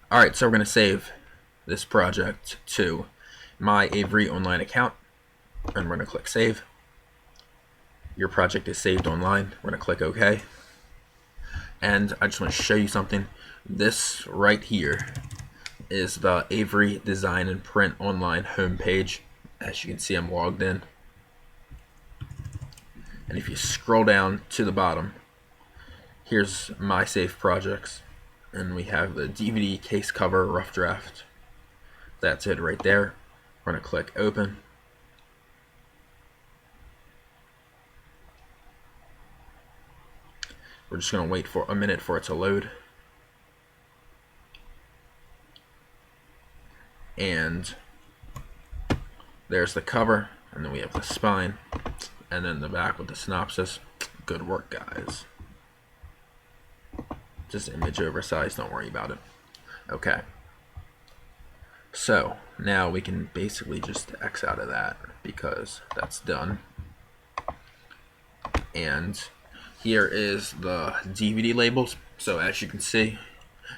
Alright, so we're going to save this project to my Avery online account, and we're going to click save. Your project is saved online. We're going to click OK. And I just want to show you something. This right here is the Avery Design and Print online homepage. As you can see, I'm logged in. And if you scroll down to the bottom, here's my saved projects. And we have the DVD case cover rough draft. That's it right there. We're going to click open. We're just going to wait for a minute for it to load. And there's the cover, and then we have the spine, and then the back with the synopsis. Good work, guys. Just image oversized, don't worry about it. Okay. So now we can basically just X out of that because that's done. And here is the DVD labels. So as you can see,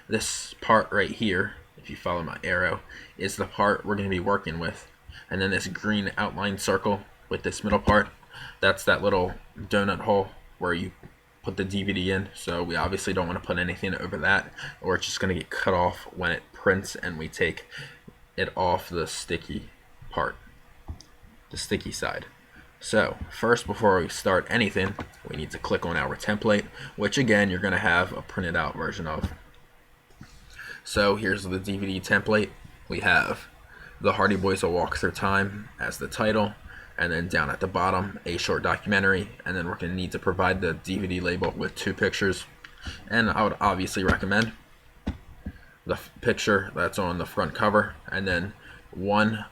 this part right here, if you follow my arrow, is the part we're going to be working with. And then this green outline circle with this middle part, that's that little donut hole where you put the DVD in. So we obviously don't want to put anything over that, or it's just going to get cut off when it prints and we take it off the sticky part, the sticky side. So first, before we start anything, we need to click on our template, which again you're going to have a printed out version of. So here's the DVD template. We have The Hardy Boys: A Walk Through Time as the title, and then down at the bottom, a short documentary, and then we're going to need to provide the DVD label with 2 pictures. And I would obviously recommend the picture that's on the front cover, and then 1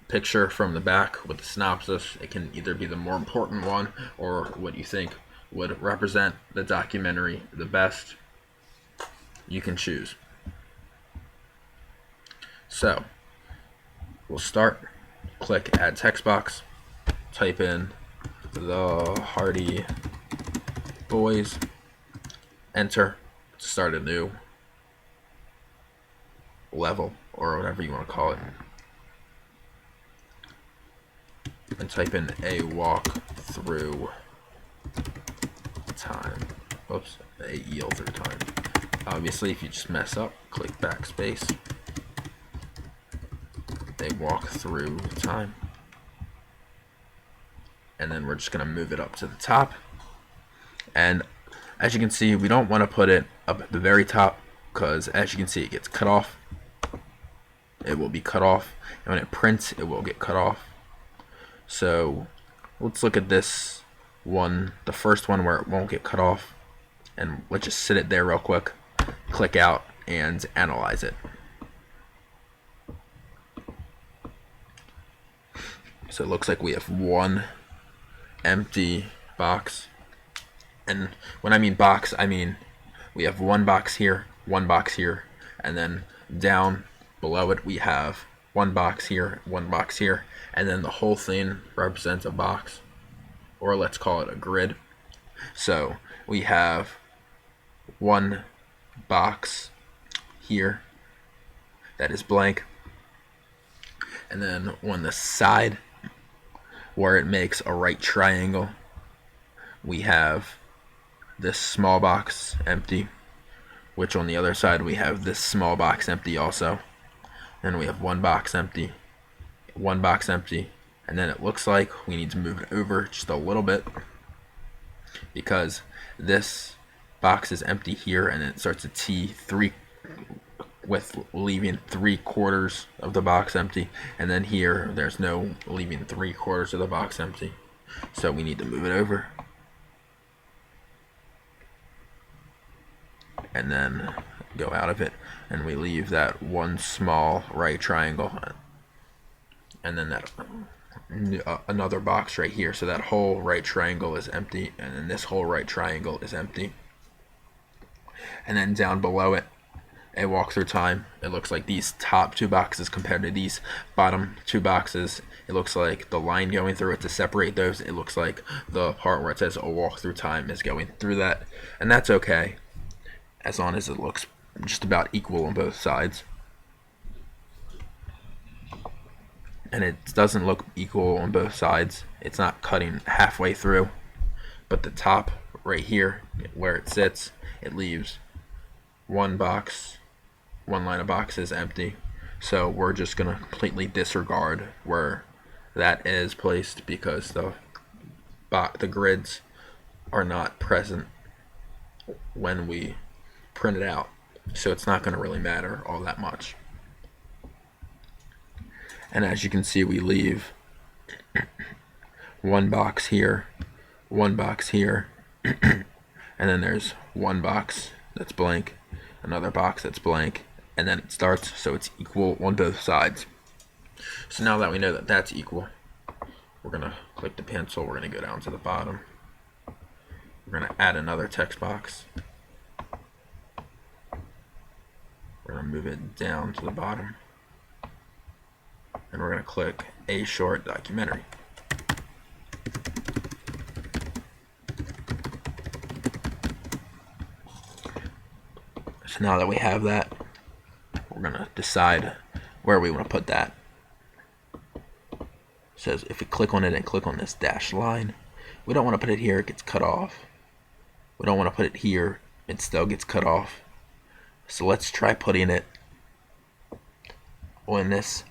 picture from the back with the synopsis. It can either be the more important one or what you think would represent the documentary the best. You can choose. So we'll start. Click add text box, type in The Hardy Boys, enter to start a new level or whatever you want to call it, and type in A Walk Through Time. Oops, A Eel Through Time. Obviously, if you just mess up, click backspace. They walk through time, and then we're just going to move it up to the top. And as you can see, we don't want to put it up at the very top because as you can see, it gets cut off. It will be cut off, and when it prints, it will get cut off. So let's look at this one, the first one where it won't get cut off, and let's just sit it there real quick, click out, and analyze it. So it looks like we have 1 empty box. And when I mean box, I mean we have 1 box here, 1 box here, and then down below it we have 1 box here, 1 box here, and then the whole thing represents a box, or let's call it a grid. So we have 1 box here that is blank, and then on the side where it makes a right triangle, we have this small box empty, which on the other side we have this small box empty also. Then we have 1 box empty, 1 box empty, and then it looks like we need to move it over just a little bit because this box is empty here, and it starts a T3 with leaving 3/4 of the box empty, and then here there's no leaving 3/4 of the box empty, so we need to move it over and then go out of it, and we leave that 1 small right triangle, and then that another box right here, so that whole right triangle is empty, and then this whole right triangle is empty. And then down below it, A Walk Through Time, it looks like these top 2 boxes compared to these bottom 2 boxes, it looks like the line going through it to separate those, it looks like the part where it says A Walk Through Time is going through that, and that's okay as long as it looks just about equal on both sides. And it doesn't look equal on both sides. It's not cutting halfway through, but the top right here where it sits, it leaves one line of boxes empty. So we're just gonna completely disregard where that is placed because the grids are not present when we print it out, so it's not going to really matter all that much. And as you can see, we leave one box here, one box here, and then there's one box that's blank, another box that's blank, and then it starts, so it's equal on both sides. So now that we know that that's equal, we're going to click the pencil, we're going to go down to the bottom, we're going to add another text box, we're going to move it down to the bottom, and we're going to click A short documentary. So now that we have that, we're going to decide where we want to put that. It says if we click on it and click on this dashed line, we don't want to put it here, it gets cut off. We don't want to put it here, it still gets cut off. So let's try putting it on this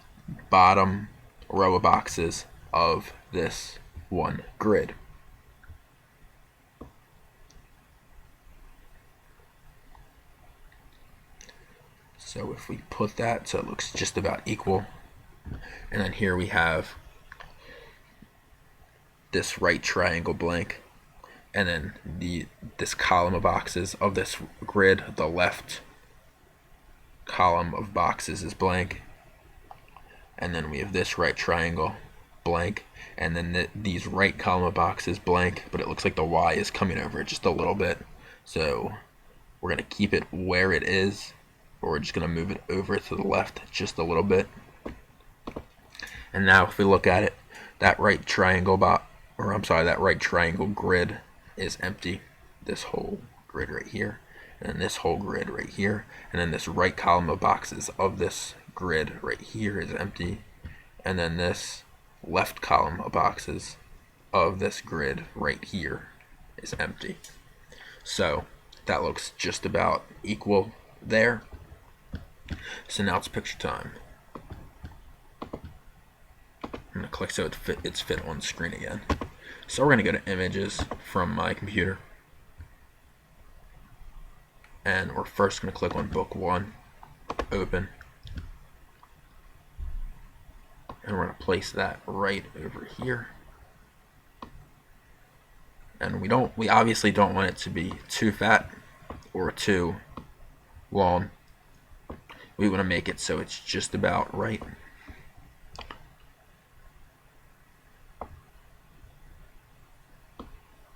bottom row of boxes of this one grid. So if we put that so it looks just about equal, and then here we have this right triangle blank, and then this column of boxes of this grid, the left column of boxes is blank, and then we have this right triangle blank, and then these right column of boxes blank, but it looks like the Y is coming over it just a little bit, so we're going to keep it where it is, or we're just going to move it over to the left just a little bit. And now if we look at it, that right triangle that right triangle grid is empty. This whole grid right here, and then this whole grid right here, and then this right column of boxes of this grid right here is empty, and then this left column of boxes of this grid right here is empty. So that looks just about equal there. So now it's picture time. I'm going to click so it's fit on the screen again. So we're going to go to images from my computer, and we're first going to click on book 1, open, and we're going to place that right over here. And we obviously don't want it to be too fat or too long. We want to make it so it's just about right.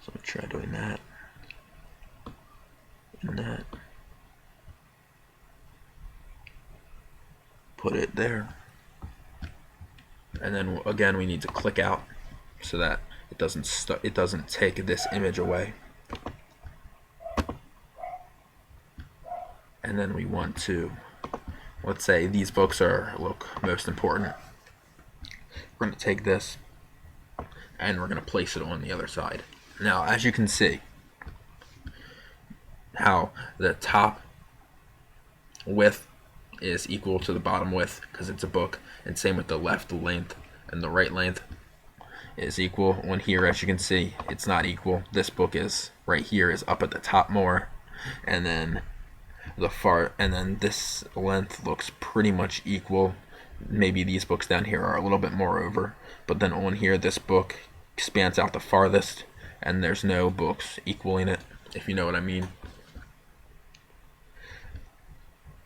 So I'm going to try doing that and that. Put it there. And then again we need to click out so that it doesn't take this image away. And then we want to, let's say these books look most important. We're going to take this and we're going to place it on the other side. Now, as you can see, how the top width is equal to the bottom width because it's a book, and same with the left length and the right length is equal. On here, as you can see, it's not equal. This book is right here is up at the top more, and then this length looks pretty much equal. Maybe these books down here are a little bit more over, but then on here this book expands out the farthest, and there's no books equaling it, if you know what I mean.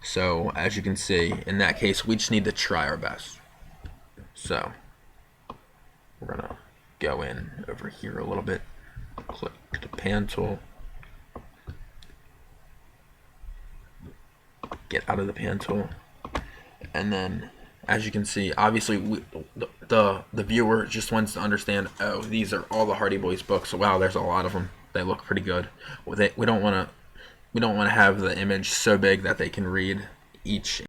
So as you can see, in that case we just need to try our best. So we're gonna go in over here a little bit, click the pan tool, get out of the pan tool, and then as you can see, obviously the viewer just wants to understand, oh, these are all the Hardy Boys books. Wow, there's a lot of them. They look pretty good. We don't want to we don't want to have the image so big that they can read each